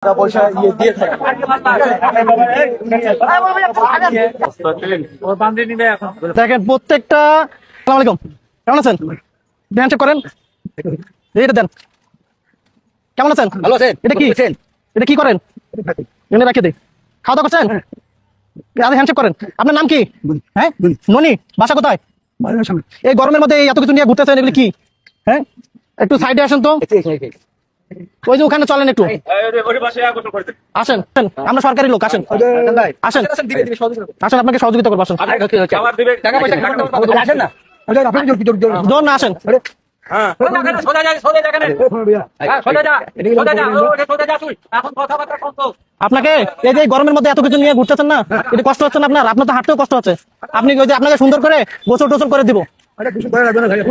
টাকা পয়সা দিয়ে থাকে। দেখেন প্রত্যেকটা। আসসালামু আলাইকুম, কেমন আছেন? হ্যান্ডশেক করেন, এটা দেন। কেমন আছেন? ভালো আছেন? এটা কি করেন? এনে রাখে দিই। খাওয়া দাওয়া করছেন? হ্যান্ডশেক করেন। আপনার নাম কি? হ্যাঁ, ননি। বাসা কোথায়? এই গরমের মধ্যে এত কিছু নিয়ে ঘুরতেছেন, এগুলি কি? হ্যাঁ, একটু সাইডে আসেন তো। ওই যে ওখানে চলেন একটু, আসেন। আমরা সরকারি লোক, আসেন আসেন আসেন, আপনাকে সহযোগিতা করবো। আসেন জোর না, আসেন। আপনাকে এই যে গরমের মধ্যে এত কিছু নিয়ে ঘুরতেছেন না, এটা কষ্ট হচ্ছে না আপনার? আপনার তো হাঁটতেও কষ্ট হচ্ছে। আপনি ওই যে আপনাকে সুন্দর করে গোসল টোসল করে দিব।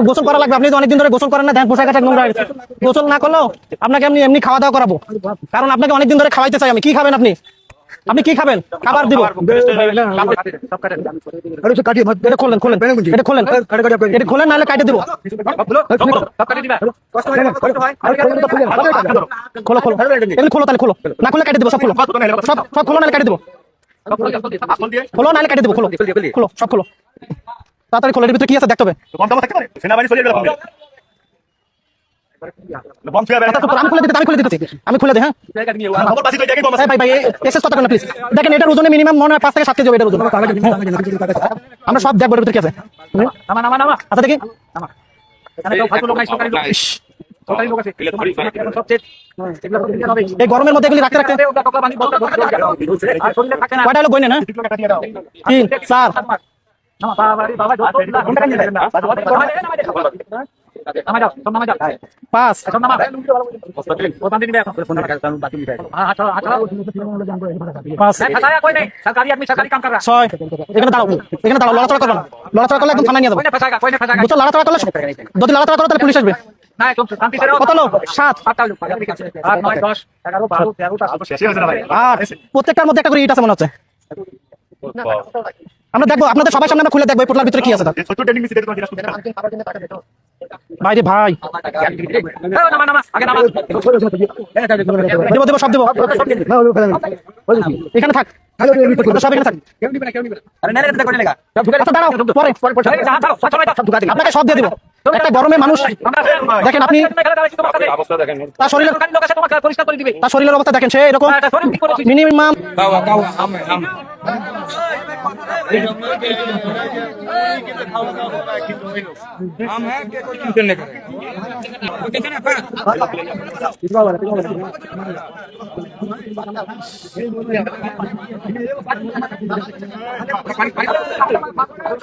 গোসল করা লাগবে, আপনি তো অনেকদিন ধরে গোসল করেন না, পোশাক আশাক নোংরা হয়ে গেছে। গোসল না করলেও আপনাকে এমনি এমনি খাওয়া দাওয়া করাবো, কারণ আপনাকে অনেকদিন ধরে খাওয়াইতে চাই আমি। কি খাবেন আপনি? আপনি কি খাবেন? খাবার দিব। এটা খোলেন, খোলেন, এটা খোলেন, এটা খোলেন, নাহলে কাটে দিব। খোলো খোলো, এগুলো খোলো, তাহলে খোলো। না খুলে কাটে দিব, সব খোলো, সব খোলো, নাহলে কাটে দিব। খোলো নাহলে কাটে দিব, খোলো খোলো, সব খোলো, তাড়াতাড়ি খোলো। এর ভিতরে কি আছে দেখতে হবে। আমি খুলে দিই। হ্যাঁ ভাই ভাই, এক্সেস কথা না প্লিজ। দেখেন এটার ওজনে মিনিমাম মনে হয় 5 থেকে 7 কেজি হবে এটার ওজন। আমরা সব দেখবো এর ভিতরে কি আছে। আচ্ছা দেখি, এই গরমের মধ্যে এগুলি রাখতে রাখতে কয়টা হলো গইনে না? 3 4 5 এখানে দাঁড়াও, এখানে দাঁড়াও, লড়াচড়া করো না। লড়াচড়া করলে একদম থানায় নিয়ে যাবো। লড়াচড়া করলে যদি লড়াচড়া করো তাহলে পুলিশ আসবে। কত লোক? 7 8 9 10 11 12 13 8। প্রত্যেকটার মধ্যে একটা করে ইট আছে মনে হচ্ছে। আমরা দেখবো আপনাদের সবার সামনে, আমরা খুলে দেখবো এই পোটলার ভিতরে কি আছে। ভাই রে ভাই, দেবো দেবো, সব দেবো। এখানে থাক, সব এখানে থাক। আচ্ছা দাঁড়াও, পরে আপনাকে সব দিয়ে দিব। একটা গরমে মানুষ দেখেন, আপনি তার শরীরের অবস্থা দেখেন, সে এরকম মিনিমাম।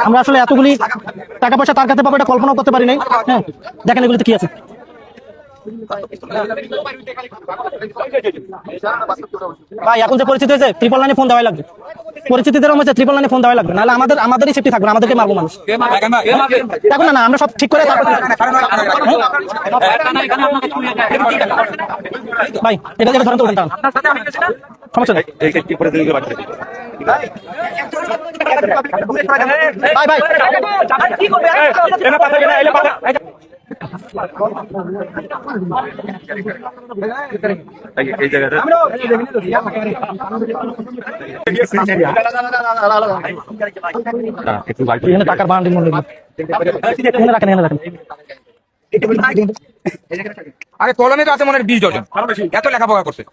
আমরা আসলে এতগুলি টাকা পয়সা তার কাছে পাবো এটা কল্পনাও করতে পারি নাই। হ্যাঁ দেখেন এগুলিতে কি আছে। ভাই এখন যে পরিস্থিতি হয়েছে, 999 ফোন দেওয়াই লাগবে। পরিস্থিতি যেরকম হয়েছে 999 ফোন দেওয়াই লাগবে, নাহলে আমাদেরই সেফটি থাকবে না, আমাদেরকে মারবো মানুষ। দেখুন না, আমরা সব ঠিক করে ভাই এটা ধরেন তো, সমস্যা নেই ভাই ভাই। টাকার বান্ডিল মনে রাখেন, আরে কলমে তো আছে মনে হয় 20 ডজন, এত লেখাপড়া করছে।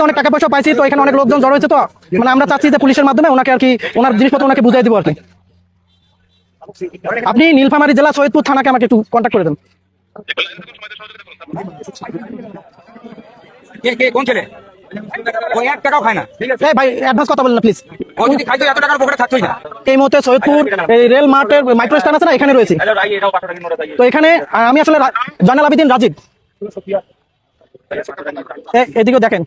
অনেক টাকা পয়সা পাইছি, তো এখানে অনেক লোকজন জড়ো হয়েছে, তো মানে আমরা চাচ্ছি যে পুলিশের মাধ্যমে ওনাকে আর কি ওনার জিনিসপত্র ওনাকে বুঝাই দিব আর কি। আপনি নীলফামারী জেলা সৈয়দপুর থানাকে আমাকে একটু কন্ট্যাক্ট করে দেন। কোন ছেলে? ওই 1 টাকাও খায় না। ভাই অ্যাডভান্স কথা বলেন না প্লিজ। ও যদি খাইতো এত টাকার পকেটে থাকতোই না। এই মুহূর্তে সৈয়দপুর এই রেল মার্টের মাইক্রো স্ট্যান্ড আছে না, এখানে রয়েছে। তো এখানে আমি আসলে জয়নাল আবেদিন রাজীব, এদিকেও দেখেন।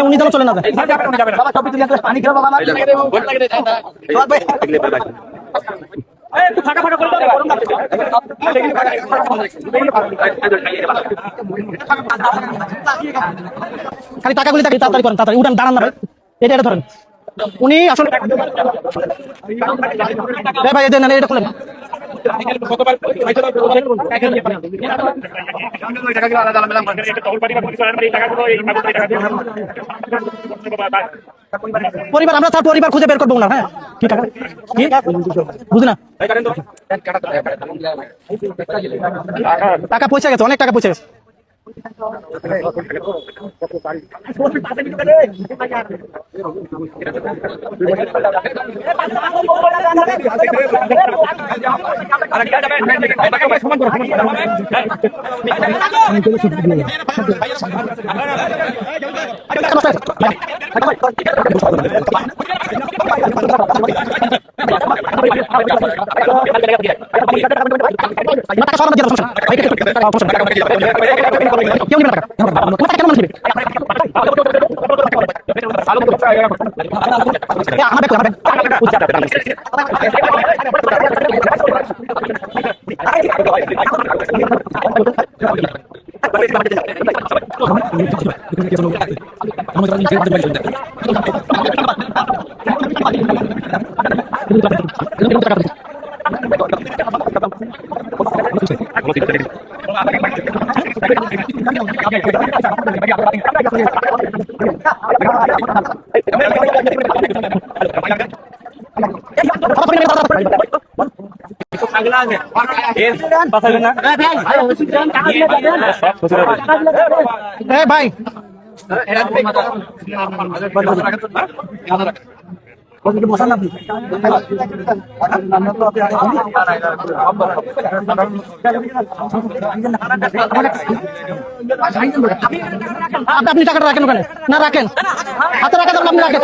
উনি যেন চলে না যায়। খালি টাকাগুলি তাকে তাড়াতাড়ি করেন, তাড়াতাড়ি উঠান, দাঁড়ান না ভাই, এটা ধরেন। উনি আসলে ভাই এটা নেন, এটা খুলেন। পরিবার আমরা তার পরিবার খুঁজে বের করবো না। হ্যাঁ কি টাকা কি বুঝি না, টাকা পয়সা গেছে, অনেক টাকা পয়সা গেছে। ভাই আপনি টাকাটা রাখেন ওখানে, না রাখেন হাতে রাখেন, আপনি রাখেন।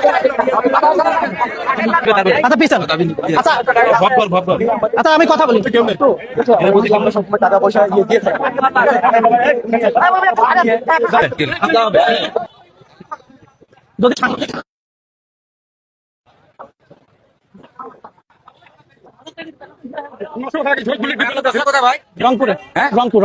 আচ্ছা পিছন, আচ্ছা আচ্ছা আমি কথা বলি। টাকা পয়সা দিয়ে কোথায় ভাই? রংপুরে, রংপুর।